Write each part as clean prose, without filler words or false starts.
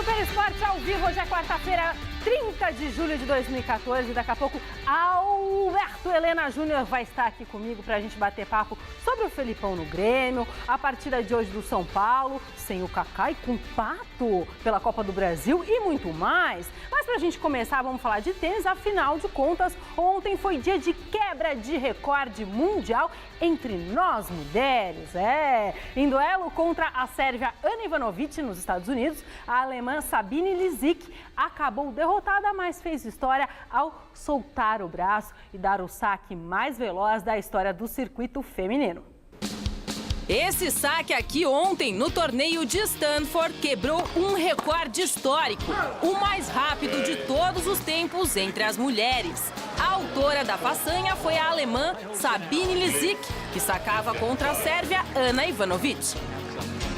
Super Esporte ao vivo, hoje é quarta-feira, 30 de julho de 2014. Daqui a pouco, Alberto Helena Júnior vai estar aqui comigo para a gente bater papo sobre o Felipão no Grêmio, a partida de hoje do São Paulo, sem o Kaká e com o Pato pela Copa do Brasil e muito mais. Mas para a gente começar, vamos falar de tênis. Afinal de contas, ontem foi dia de quebra de recorde mundial entre nós mulheres. Em duelo contra a sérvia Ana Ivanovic nos Estados Unidos, a alemã Sabine Lisicki acabou derrotada, mas fez história ao soltar o braço e dar o saque mais veloz da história do circuito feminino. Esse saque aqui ontem no torneio de Stanford quebrou um recorde histórico, o mais rápido de todos os tempos entre as mulheres. A autora da façanha foi a alemã Sabine Lisicki, que sacava contra a sérvia Ana Ivanovic.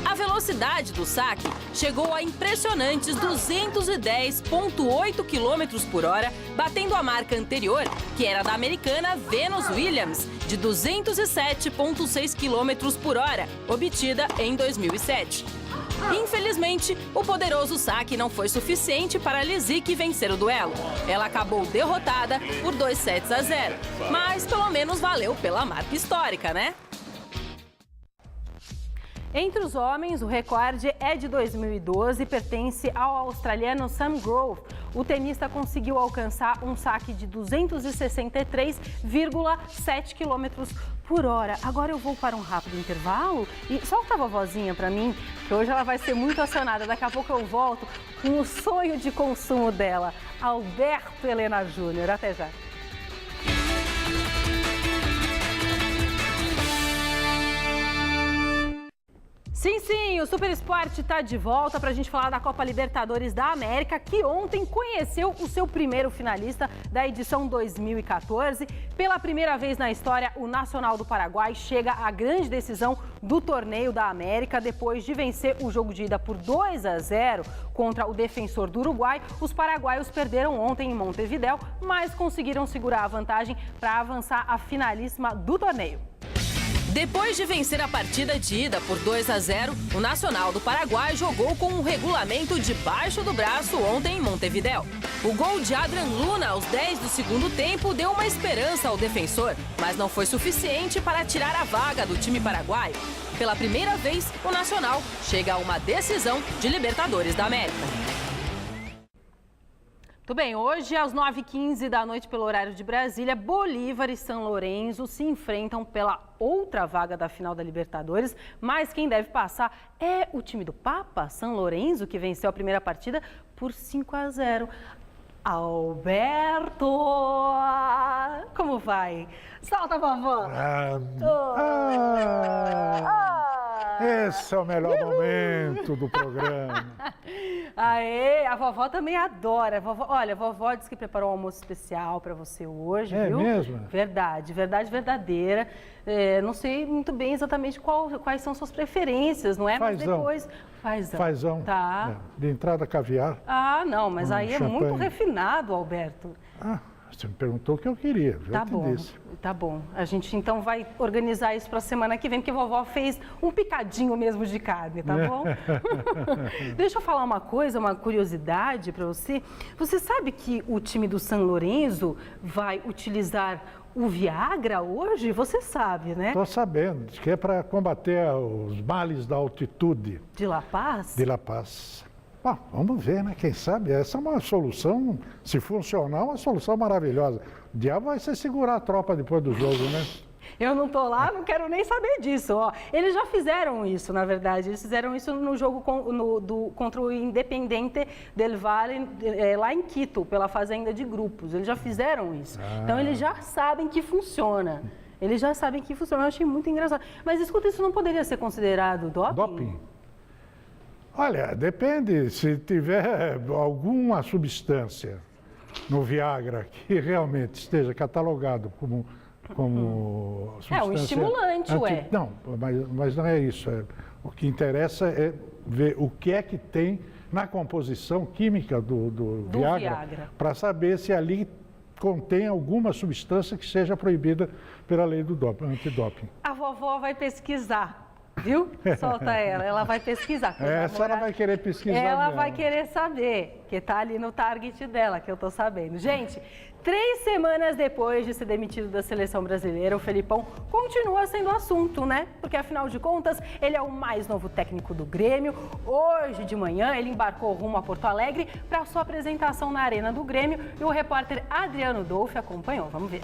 A velocidade do saque chegou a impressionantes 210,8 km por hora, batendo a marca anterior, que era da americana Venus Williams, de 207,6 km por hora, obtida em 2007. Infelizmente, o poderoso saque não foi suficiente para Lisicki vencer o duelo. Ela acabou derrotada por 2-0, mas pelo menos valeu pela marca histórica, né? Entre os homens, o recorde é de 2012 e pertence ao australiano Sam Grove. O tenista conseguiu alcançar um saque de 263,7 km por hora. Agora eu vou para um rápido intervalo e solta a vovozinha para mim, que hoje ela vai ser muito acionada. Daqui a pouco eu volto com o sonho de consumo dela, Alberto Helena Júnior. Até já. Sim, o Super Esporte está de volta para a gente falar da Copa Libertadores da América, que ontem conheceu o seu primeiro finalista da edição 2014. Pela primeira vez na história, o Nacional do Paraguai chega à grande decisão do Torneio da América. Depois de vencer o jogo de ida por 2-0 contra o Defensor do Uruguai, os paraguaios perderam ontem em Montevidéu, mas conseguiram segurar a vantagem para avançar à finalíssima do torneio. Depois de vencer a partida de ida por 2-0, o Nacional do Paraguai jogou com um regulamento debaixo do braço ontem em Montevidéu. O gol de Adrian Luna aos 10 do segundo tempo deu uma esperança ao defensor, mas não foi suficiente para tirar a vaga do time paraguaio. Pela primeira vez, o Nacional chega a uma decisão de Libertadores da América. Tudo bem, hoje às 9h15 da noite pelo horário de Brasília, Bolívar e São Lourenço se enfrentam pela outra vaga da final da Libertadores, mas quem deve passar é o time do Papa, São Lourenço, que venceu a primeira partida por 5-0. Alberto, como vai? Solta, vovó! Esse é o melhor momento do programa. Aê, a vovó também adora. Olha, a vovó disse que preparou um almoço especial para você hoje, viu? É mesmo? Verdade verdadeira. Não sei muito bem exatamente quais são suas preferências, não é? Fazão. Mas depois... Fazão. Tá. De entrada caviar. Ah, não, mas aí champanhe. É muito refinado, Alberto. Você me perguntou o que eu queria. Tá bom. A gente então vai organizar isso para a semana que vem, porque a vovó fez um picadinho mesmo de carne, tá bom? Deixa eu falar uma curiosidade para você. Você sabe que o time do São Lourenço vai utilizar o Viagra hoje? Você sabe, né? Estou sabendo. Diz que é para combater os males da altitude. De La Paz? De La Paz. Bom, vamos ver, né? Quem sabe? Essa é uma solução, se funcionar, uma solução maravilhosa. O diabo vai ser segurar a tropa depois do jogo, né? Eu não tô lá, não quero nem saber disso, ó. Eles já fizeram isso, na verdade. Eles fizeram isso no jogo contra o Independiente del Valle, lá em Quito, pela fazenda de grupos. Eles já fizeram isso. Então, eles já sabem que funciona. Eu achei muito engraçado. Mas, escuta, isso não poderia ser considerado doping? Doping? Olha, depende. Se tiver alguma substância no Viagra que realmente esteja catalogado como substância... um estimulante, Não, mas não é isso. O que interessa é ver o que é que tem na composição química do Viagra. Para saber se ali contém alguma substância que seja proibida pela lei do antidoping. A vovó vai pesquisar Viu? Solta ela vai pesquisar. Essa ela vai querer pesquisar. Ela vai querer saber, que tá ali no target dela, que eu tô sabendo. Gente, 3 semanas depois de ser demitido da seleção brasileira, o Felipão continua sendo assunto, né? Porque, afinal de contas, ele é o mais novo técnico do Grêmio. Hoje de manhã, ele embarcou rumo a Porto Alegre para sua apresentação na Arena do Grêmio e o repórter Adriano Dolfi acompanhou. Vamos ver.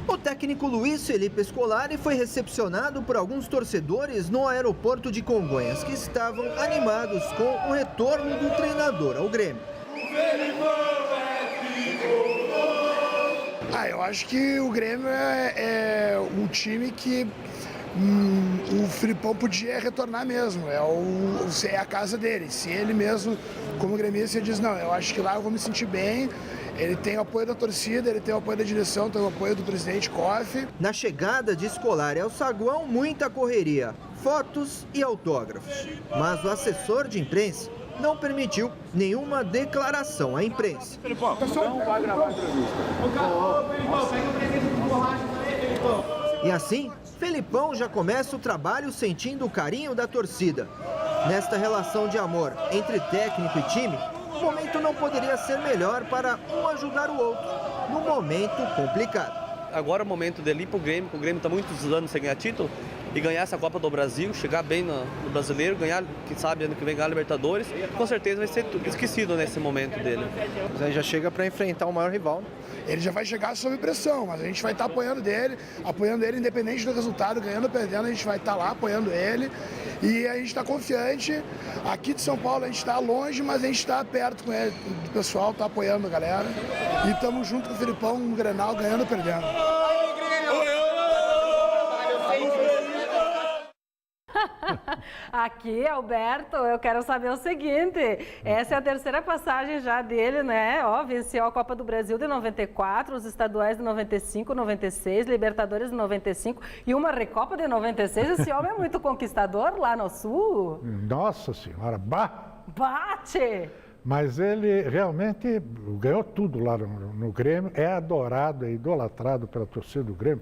O técnico Luiz Felipe Scolari foi recepcionado por alguns torcedores no aeroporto de Congonhas, que estavam animados com o retorno do treinador ao Grêmio. Eu acho que o Grêmio é um time que o Felipão podia retornar mesmo, é a casa dele. Se ele mesmo, como gremista, diz, não, eu acho que lá eu vou me sentir bem. Ele tem o apoio da torcida, ele tem o apoio da direção, tem o apoio do presidente Koff. Na chegada de Scolari ao saguão, muita correria, fotos e autógrafos. Mas o assessor de imprensa não permitiu nenhuma declaração à imprensa. Não vai gravar entrevista. E assim, Felipão já começa o trabalho sentindo o carinho da torcida. Nesta relação de amor entre técnico e time, o momento não poderia ser melhor para um ajudar o outro, num momento complicado. Agora é o momento dele ir para o Grêmio, que o Grêmio está muitos anos sem ganhar título, e ganhar essa Copa do Brasil, chegar bem no Brasileiro, ganhar, quem sabe, ano que vem ganhar a Libertadores, com certeza vai ser esquecido nesse momento dele. Ele já chega para enfrentar o maior rival. Ele já vai chegar sob pressão, mas a gente vai estar apoiando ele independente do resultado, ganhando ou perdendo, a gente vai estar lá apoiando ele. E a gente está confiante. Aqui de São Paulo a gente está longe, mas a gente está perto com ele. O pessoal está apoiando a galera. E estamos junto com o Felipão no Grenal, ganhando ou perdendo. Aqui, Alberto, eu quero saber o seguinte, essa é a 3ª passagem já dele, né? Venceu a Copa do Brasil de 94, os estaduais de 95, 96, Libertadores de 95 e uma Recopa de 96. Esse homem é muito conquistador lá no Sul. Nossa Senhora, bate! Mas ele realmente ganhou tudo lá no Grêmio, é adorado, é idolatrado pela torcida do Grêmio,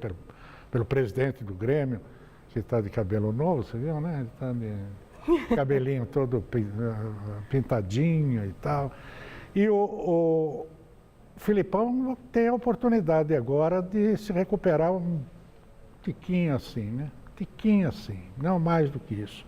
pelo presidente do Grêmio. Que está de cabelo novo, você viu, né? Ele está de cabelinho todo pintadinho e tal. E o Felipão tem a oportunidade agora de se recuperar um tiquinho assim, né? Tiquinho assim, não mais do que isso.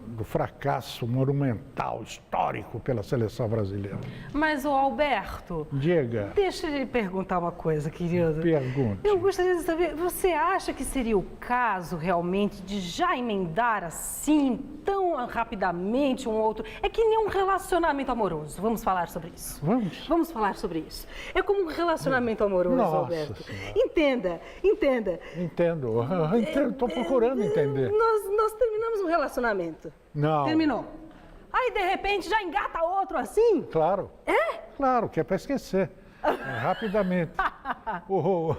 Do fracasso monumental, histórico pela seleção brasileira. Mas, Alberto, diga. Deixa eu lhe perguntar uma coisa, querido. Pergunte. Eu gostaria de saber, você acha que seria o caso realmente de já emendar assim, tão rapidamente um outro? É que nem um relacionamento amoroso. Vamos falar sobre isso? Vamos. Vamos falar sobre isso. É como um relacionamento amoroso, Nossa Alberto. Senhora. Entenda. Entendo, estou procurando entender. Nós terminamos um relacionamento. Não. Terminou. Aí, de repente, já engata outro assim? Claro. É? Claro, que é para esquecer. Rapidamente. O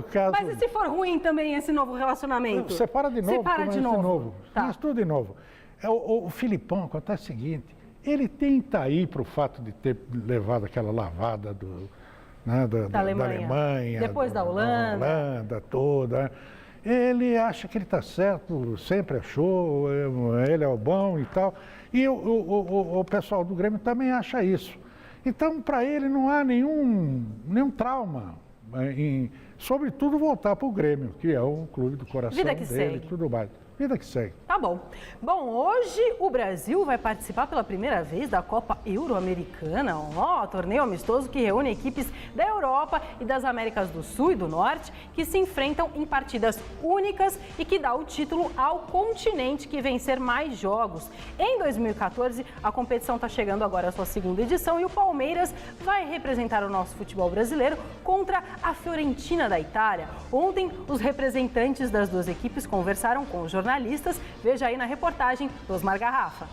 caso... Mas e se for ruim também esse novo relacionamento? Separa de novo. Separa de novo. Tá. Faz tudo de novo. O Felipão, acontece o seguinte, ele tenta ir para o fato de ter levado aquela lavada da Alemanha. Depois da Holanda. Da Holanda toda. Ele acha que ele está certo, sempre achou, ele é o bom e tal. E o pessoal do Grêmio também acha isso. Então, para ele não há nenhum trauma em, sobretudo, voltar para o Grêmio, que é o clube do coração Vida que dele, segue. tudo mais. Vida que segue. Tá bom. Bom, hoje o Brasil vai participar pela primeira vez da Copa Euro-Americana, torneio amistoso que reúne equipes da Europa e das Américas do Sul e do Norte, que se enfrentam em partidas únicas e que dá o título ao continente que vencer mais jogos. Em 2014, a competição está chegando agora à sua 2ª edição e o Palmeiras vai representar o nosso futebol brasileiro contra a Fiorentina da Itália. Ontem, os representantes das duas equipes conversaram com os jornalistas. Veja aí na reportagem do Osmar Garrafa.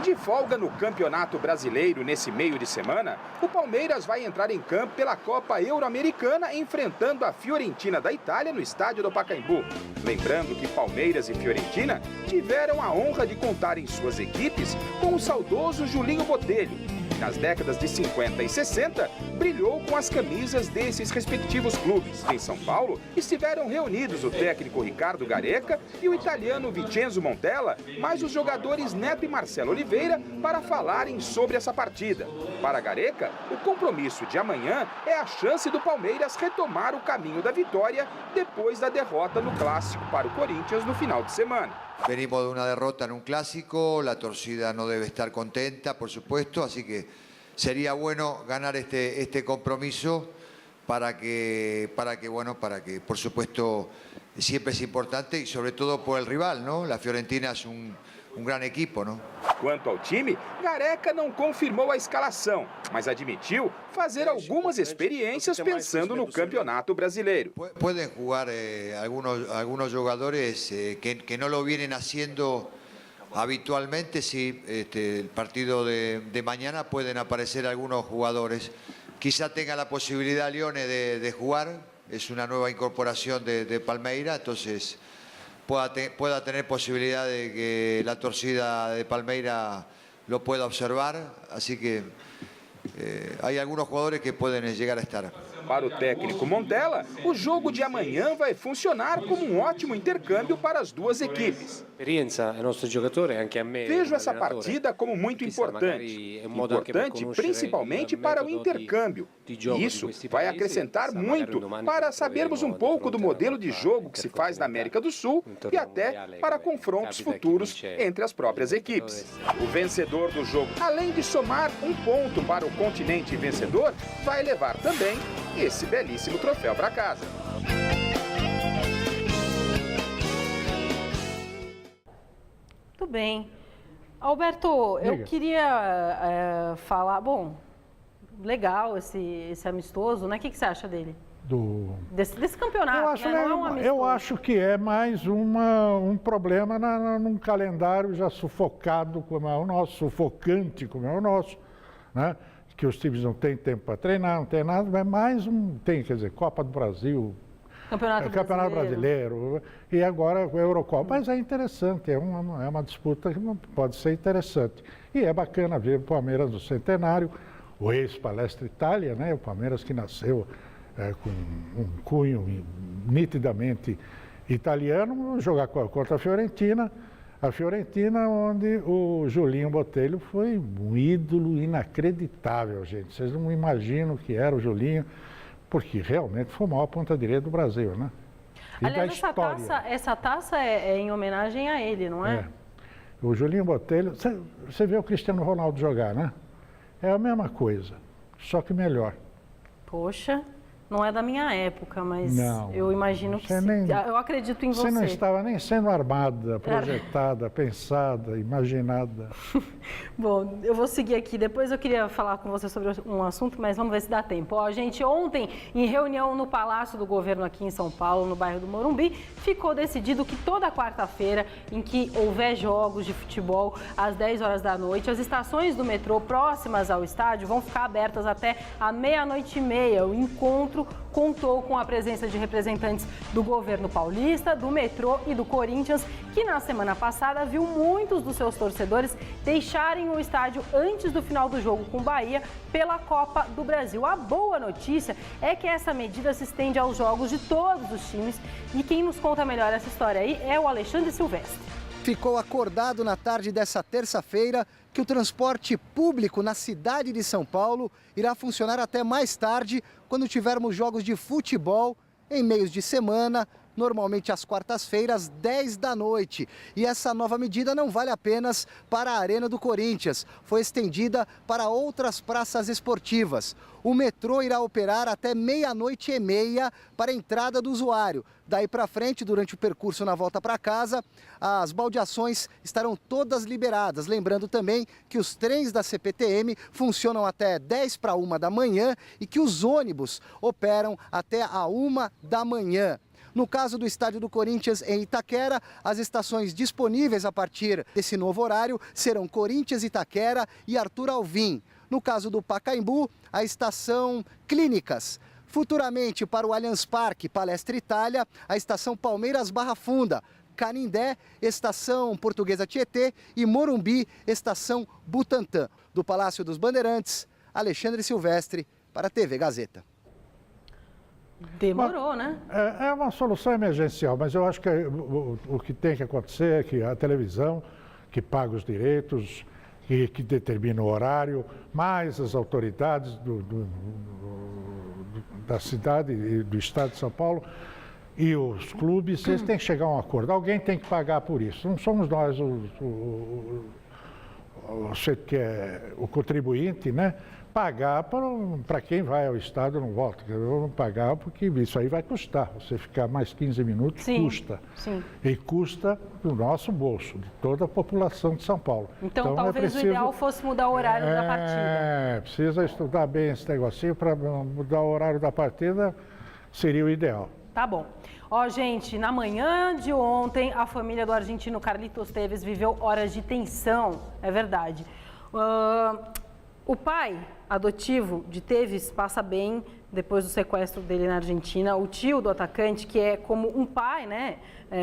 De folga no Campeonato Brasileiro nesse meio de semana, o Palmeiras vai entrar em campo pela Copa Euro-Americana enfrentando a Fiorentina da Itália no estádio do Pacaembu. Lembrando que Palmeiras e Fiorentina tiveram a honra de contar em suas equipes com o saudoso Julinho Botelho. nas décadas de 50 e 60, brilhou com as camisas desses respectivos clubes. Em São Paulo, estiveram reunidos o técnico Ricardo Gareca e o italiano Vincenzo Montella, mais os jogadores Neto e Marcelo Oliveira, para falarem sobre essa partida. Para Gareca, o compromisso de amanhã é a chance do Palmeiras retomar o caminho da vitória depois da derrota no clássico para o Corinthians no final de semana. Venimos de una derrota en un clásico, la torcida no debe estar contenta, por supuesto, así que sería bueno ganar este compromiso para que, por supuesto, siempre es importante y sobre todo por el rival, ¿no? La Fiorentina es un gran equipo, ¿no? Quanto ao time, Gareca não confirmou a escalação, mas admitiu fazer algumas experiências pensando no Campeonato Brasileiro. Pueden jugar algunos jugadores que no lo vienen haciendo habitualmente, sí, el partido de mañana pueden aparecer algunos jugadores. Quizá tenga la posibilidad Lione de jugar, es una nueva incorporación de Palmeiras, entonces pueda tener posibilidad de que la torcida de Palmeiras lo pueda observar, así que hay algunos jugadores que pueden llegar a estar. Para o técnico Montella, o jogo de amanhã vai funcionar como um ótimo intercâmbio para as duas equipes. Vejo essa partida como muito importante. Importante principalmente para o intercâmbio. E isso vai acrescentar muito para sabermos um pouco do modelo de jogo que se faz na América do Sul e até para confrontos futuros entre as próprias equipes. O vencedor do jogo, além de somar um ponto para o continente vencedor, vai levar também esse belíssimo troféu para casa. Muito bem. Alberto, eu queria falar... Bom, legal esse amistoso, né? O que você acha dele? Desse campeonato, né? Não é um amistoso. Eu acho que é mais um problema num calendário já sufocado, como é o nosso, sufocante como é o nosso, né? Que os times não têm tempo para treinar, não tem nada, mas mais quer dizer, Copa do Brasil, Campeonato Brasileiro e agora a Eurocopa. Mas é interessante, é uma disputa que pode ser interessante. E é bacana ver o Palmeiras no centenário, o ex-Palestra Itália, né? O Palmeiras que nasceu com um cunho nitidamente italiano, jogar contra a Fiorentina. A Fiorentina, onde o Julinho Botelho foi um ídolo inacreditável, gente. Vocês não imaginam o que era o Julinho, porque realmente foi o maior ponta-direita do Brasil, né? E aliás, essa taça é em homenagem a ele, não é? O Julinho Botelho... Você vê o Cristiano Ronaldo jogar, né? É a mesma coisa, só que melhor. Poxa... Não é da minha época, mas eu imagino que eu acredito em você. Você não estava nem sendo armada, projetada, pensada, imaginada. Bom, eu vou seguir aqui. Depois eu queria falar com você sobre um assunto, mas vamos ver se dá tempo. Ó, gente, ontem, em reunião no Palácio do Governo aqui em São Paulo, no bairro do Morumbi, ficou decidido que toda quarta-feira em que houver jogos de futebol às 10 horas da noite, as estações do metrô próximas ao estádio vão ficar abertas até a 00:30. O encontro contou com a presença de representantes do governo paulista, do metrô e do Corinthians, que na semana passada viu muitos dos seus torcedores deixarem o estádio antes do final do jogo com o Bahia pela Copa do Brasil. A boa notícia é que essa medida se estende aos jogos de todos os times e quem nos conta melhor essa história aí é o Alexandre Silvestre. Ficou acordado na tarde dessa terça-feira que o transporte público na cidade de São Paulo irá funcionar até mais tarde, quando tivermos jogos de futebol em meios de semana, normalmente às quartas-feiras, 10 da noite. E essa nova medida não vale apenas para a Arena do Corinthians, foi estendida para outras praças esportivas. O metrô irá operar até 00:30 para a entrada do usuário. Daí para frente, durante o percurso na volta para casa, as baldeações estarão todas liberadas. Lembrando também que os trens da CPTM funcionam até 10:50 da manhã e que os ônibus operam até a 1 da manhã. No caso do estádio do Corinthians em Itaquera, as estações disponíveis a partir desse novo horário serão Corinthians Itaquera e Arthur Alvim. No caso do Pacaembu, a estação Clínicas. Futuramente, para o Allianz Parque, Palestra Itália, a estação Palmeiras Barra Funda. Canindé, Estação Portuguesa Tietê e Morumbi, Estação Butantã. Do Palácio dos Bandeirantes, Alexandre Silvestre, para a TV Gazeta. Demorou, né? É uma solução emergencial, mas eu acho que o que tem que acontecer é que a televisão, que paga os direitos, que determina o horário, mais as autoridades da cidade e do estado de São Paulo e os clubes, eles têm que chegar a um acordo. Alguém tem que pagar por isso. Não somos nós o contribuinte, né? Pagar para quem vai ao estádio não volta. Vamos pagar porque isso aí vai custar. Você ficar mais 15 minutos custa. Sim. E custa do nosso bolso, de toda a população de São Paulo. Então talvez o ideal fosse mudar o horário da partida. Precisa estudar bem esse negocinho para mudar o horário da partida, seria o ideal. Tá bom. Ó, gente, na manhã de ontem, a família do argentino Carlitos Tevez viveu horas de tensão, é verdade. O pai adotivo de Tevez passa bem depois do sequestro dele na Argentina. O tio do atacante, que é como um pai, né,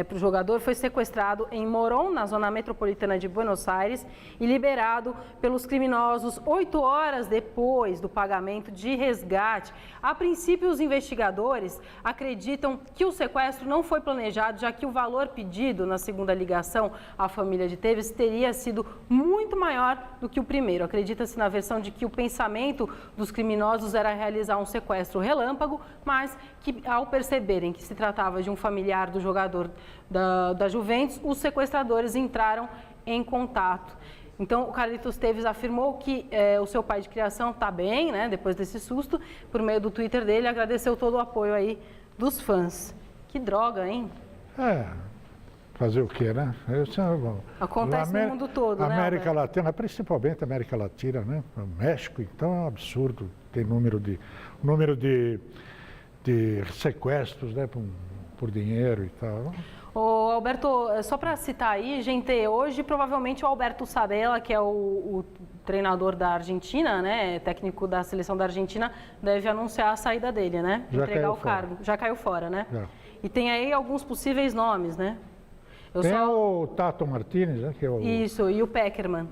para o jogador, foi sequestrado em Morón, na zona metropolitana de Buenos Aires, e liberado pelos criminosos 8 horas depois do pagamento de resgate. A princípio, os investigadores acreditam que o sequestro não foi planejado, já que o valor pedido na segunda ligação à família de Tevez teria sido muito maior do que o primeiro. Acredita-se na versão de que o pensamento dos criminosos era realizar um sequestro relâmpago, mas que ao perceberem que se tratava de um familiar do jogador da Juventus, os sequestradores entraram em contato. Então, o Carlitos Tevez afirmou que o seu pai de criação está bem, né, depois desse susto. Por meio do Twitter dele, agradeceu todo o apoio aí dos fãs. Que droga, hein? Fazer o quê, né? Acontece no mundo todo, né, América Latina, principalmente a América Latina, né? O México, então, é um absurdo. Tem número de sequestros, né, por dinheiro e tal. Ô, Alberto, só para citar aí, gente, hoje provavelmente o Alberto Sabella, que é o treinador da Argentina, né, técnico da seleção da Argentina, deve anunciar a saída dele, né? Entregar o cargo. Já caiu fora, né? Já. E tem aí alguns possíveis nomes, né? Tem o Tato Martínez, né? Que é Isso, e o Pekerman.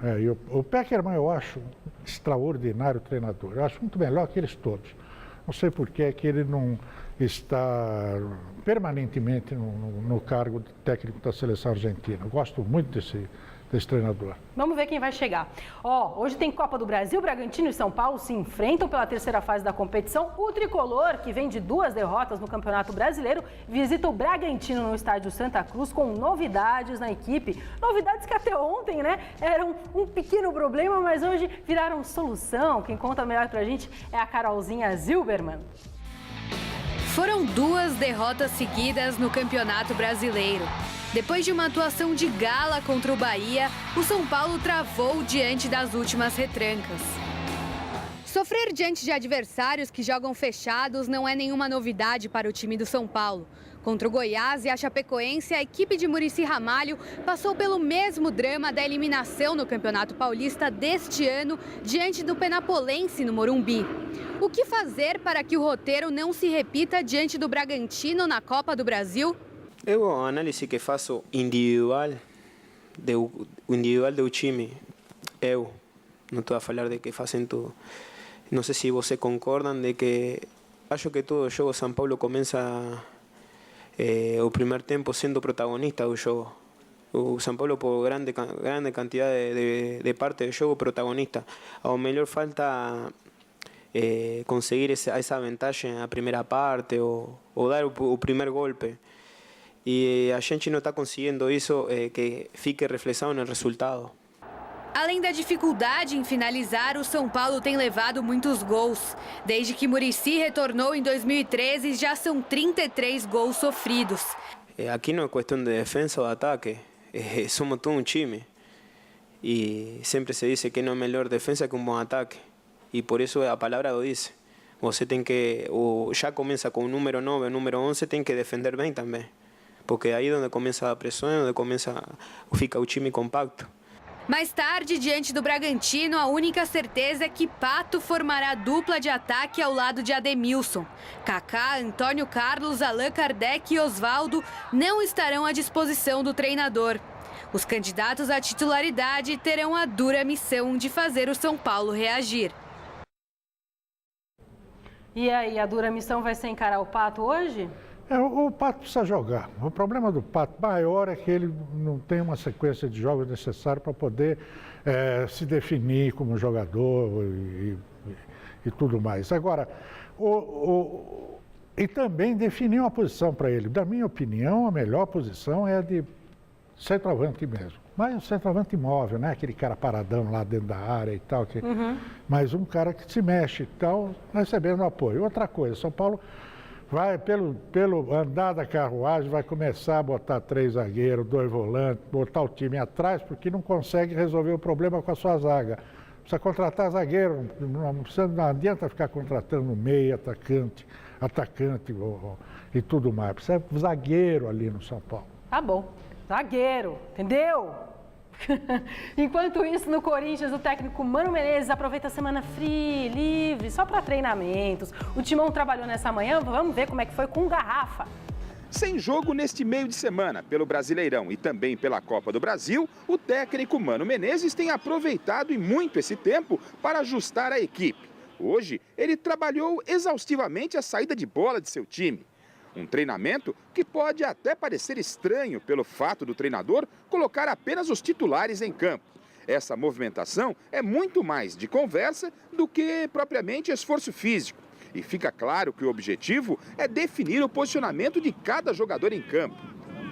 O Pekerman eu acho extraordinário treinador. Eu acho muito melhor que eles todos. Não sei por que ele não está permanentemente no cargo de técnico da seleção argentina. Eu gosto muito desse treinador. Vamos ver quem vai chegar. Hoje tem Copa do Brasil, Bragantino e São Paulo se enfrentam pela terceira fase da competição. O tricolor, que vem de 2 derrotas no Campeonato Brasileiro, visita o Bragantino no estádio Santa Cruz com novidades na equipe. Novidades que até ontem, né, eram um pequeno problema, mas hoje viraram solução. Quem conta melhor pra gente é a Carolzinha Zilberman. Foram 2 derrotas seguidas no Campeonato Brasileiro. Depois de uma atuação de gala contra o Bahia, o São Paulo travou diante das últimas retrancas. Sofrer diante de adversários que jogam fechados não é nenhuma novidade para o time do São Paulo. Contra o Goiás e a Chapecoense, a equipe de Muricy Ramalho passou pelo mesmo drama da eliminação no Campeonato Paulista deste ano, diante do Penapolense no Morumbi. O que fazer para que o roteiro não se repita diante do Bragantino na Copa do Brasil? A análise que faço individual do time, eu não estou a falar de que fazem tudo. Não sei se vocês concordam de que acho que todo jogo São Paulo começa o primeiro tempo sendo protagonista do jogo. O São Paulo por grande quantidade de parte do jogo protagonista. Ao melhor falta conseguir essa vantagem na primeira parte ou dar o primeiro golpe. E a gente não está conseguindo isso que fique reflexão no resultado. Além da dificuldade em finalizar, o São Paulo tem levado muitos gols. Desde que Muricy retornou em 2013, já são 33 gols sofridos. Aqui não é questão de defesa ou de ataque, somos todo um time. E sempre se diz que não é melhor defesa que um bom ataque. E por isso a palavra lo diz. Você tem que, já começa com o número 9, o número 11, tem que defender bem também. Porque aí é onde começa a pressão, onde fica o time compacto. Mais tarde, diante do Bragantino, a única certeza é que Pato formará dupla de ataque ao lado de Ademilson. Kaká, Antônio Carlos, Allan Kardec e Osvaldo não estarão à disposição do treinador. Os candidatos à titularidade terão a dura missão de fazer o São Paulo reagir. E aí, a dura missão vai ser encarar o Pato hoje? O Pato precisa jogar. O problema do Pato maior é que ele não tem uma sequência de jogos necessária para poder se definir como jogador e tudo mais. Agora, e também definir uma posição para ele. Da minha opinião, a melhor posição é a de centroavante mesmo. Mas o centroavante imóvel, né? Aquele cara paradão lá dentro da área e tal. Mas um cara que se mexe e tal, recebendo apoio. Outra coisa, São Paulo vai, pelo andar da carruagem, vai começar a botar 3 zagueiros, 2 volantes, botar o time atrás, porque não consegue resolver o problema com a sua zaga. Precisa contratar zagueiro, não adianta ficar contratando meio, atacante e tudo mais. Precisa de zagueiro ali no São Paulo. Tá bom, zagueiro, entendeu? Enquanto isso, no Corinthians, o técnico Mano Menezes aproveita a semana livre, só para treinamentos. O Timão trabalhou nessa manhã, vamos ver como é que foi com o Garrafa. Sem jogo neste meio de semana, pelo Brasileirão e também pela Copa do Brasil, o técnico Mano Menezes tem aproveitado e muito esse tempo para ajustar a equipe. Hoje, ele trabalhou exaustivamente a saída de bola de seu time. Um treinamento que pode até parecer estranho pelo fato do treinador colocar apenas os titulares em campo. Essa movimentação é muito mais de conversa do que propriamente esforço físico. E fica claro que o objetivo é definir o posicionamento de cada jogador em campo.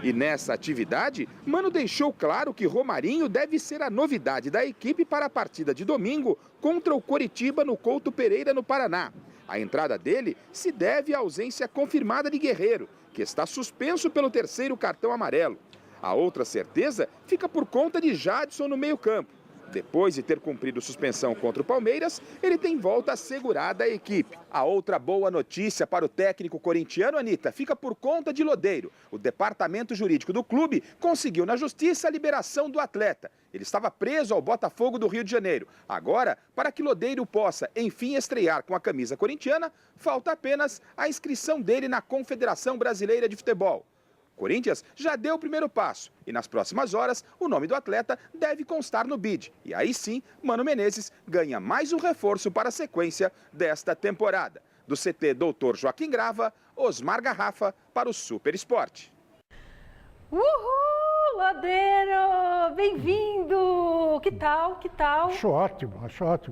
E nessa atividade, Mano deixou claro que Romarinho deve ser a novidade da equipe para a partida de domingo contra o Coritiba no Couto Pereira, no Paraná. A entrada dele se deve à ausência confirmada de Guerreiro, que está suspenso pelo 3º cartão amarelo. A outra certeza fica por conta de Jadson no meio-campo. Depois de ter cumprido suspensão contra o Palmeiras, ele tem volta assegurada à equipe. A outra boa notícia para o técnico corintiano, Anitta, fica por conta de Lodeiro. O departamento jurídico do clube conseguiu na justiça a liberação do atleta. Ele estava preso ao Botafogo do Rio de Janeiro. Agora, para que Lodeiro possa, enfim, estrear com a camisa corintiana, falta apenas a inscrição dele na Confederação Brasileira de Futebol. Corinthians já deu o primeiro passo e nas próximas horas o nome do atleta deve constar no bid. E aí sim, Mano Menezes ganha mais um reforço para a sequência desta temporada. Do CT Doutor Joaquim Grava, Osmar Garrafa para o Super Esporte. Uhul, Lodeiro! Bem-vindo! Que tal? Que tal? Acho ótimo.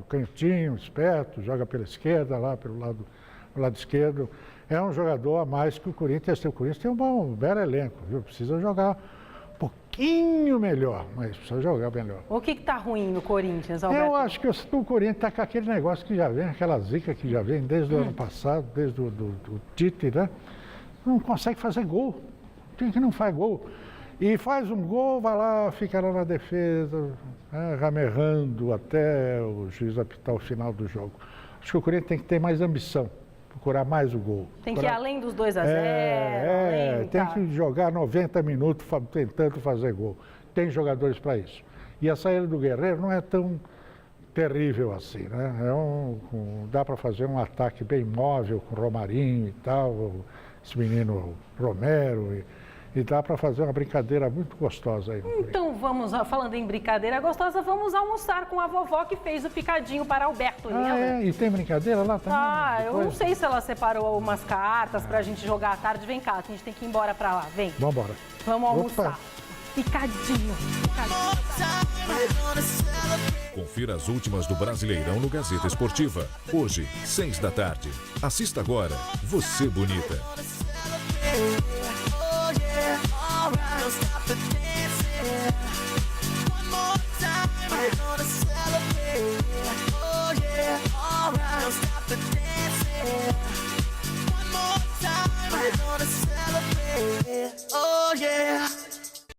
Canhotinho, esperto, joga pela esquerda, lá pelo lado esquerdo. É um jogador a mais que o Corinthians. O Corinthians tem um belo elenco, viu? Precisa jogar um pouquinho melhor, mas precisa jogar melhor. O que está ruim no Corinthians, Alberto? Eu acho que o Corinthians está com aquele negócio que já vem, aquela zica que já vem desde o ano passado, desde o Tite, né? Não consegue fazer gol. Tem que não faz gol. E faz um gol, vai lá, fica lá na defesa, ramerrando até o juiz apitar o final do jogo. Acho que o Corinthians tem que ter mais ambição. Procurar mais o gol. Tem que ir além dos 2-0. Tem que jogar 90 minutos tentando fazer gol. Tem jogadores para isso. E a saída do Guerreiro não é tão terrível assim, né? Dá para fazer um ataque bem móvel com o Romarinho e tal, esse menino Romero, e dá para fazer uma brincadeira muito gostosa aí. Então vamos, falando em brincadeira gostosa, vamos almoçar com a vovó que fez o picadinho para Alberto, lembra? E tem brincadeira lá também? Eu não sei se ela separou umas cartas pra gente jogar à tarde. Vem cá, a gente tem que ir embora pra lá, vem. Vambora. Vamos almoçar. Picadinho. Confira as últimas do Brasileirão no Gazeta Esportiva. Hoje, 6 da tarde. Assista agora, Você Bonita.